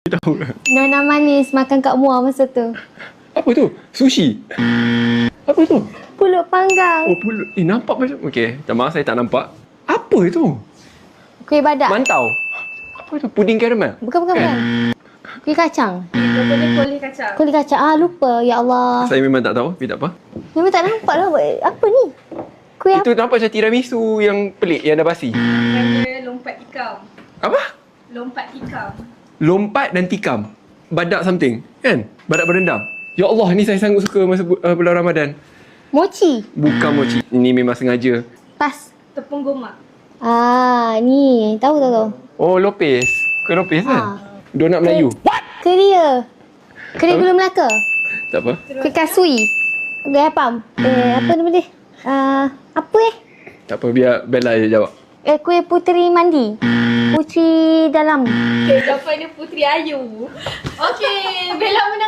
Tahu lah. Nona manis makan kat Muar masa tu. Apa tu? Sushi? Apa tu? Pulut panggang. Oh, pulut. Nampak macam... Okey, minta maaf saya tak nampak. Apa itu? Kuih badak. Mantau. Apa itu? Puding karamel? Bukan. Kuih kacang. Kulit kacang. Kuih kacang. Lupa. Ya Allah. Saya memang tak tahu. Tapi tak apa. Memang tak nampak lah. Apa ni? Kuih Itu nampak macam tiramisu yang pelik, yang dah basi. Yang dia lompat tikam. Apa? Lompat tikam. Lompat dan tikam. Badak something. Kan? Badak berendam. Ya Allah, ni saya sangat suka masa bulan Ramadan. mochi. Bukan mochi. Ini memang sengaja. Pas. Tepung gomak. Ni. Tahu. Oh, lopes. Kuih lopes kan? Donat Melayu. Keria. Keria gula Melaka. Tak apa. Kuih kasui. Kuih apam. Apa nama dia? Apa Tak apa, biar Bella je jawab. Kuih puteri mandi. Puteri dalam. Okay, jawapan dia Puteri Ayu. Okay, Bella menang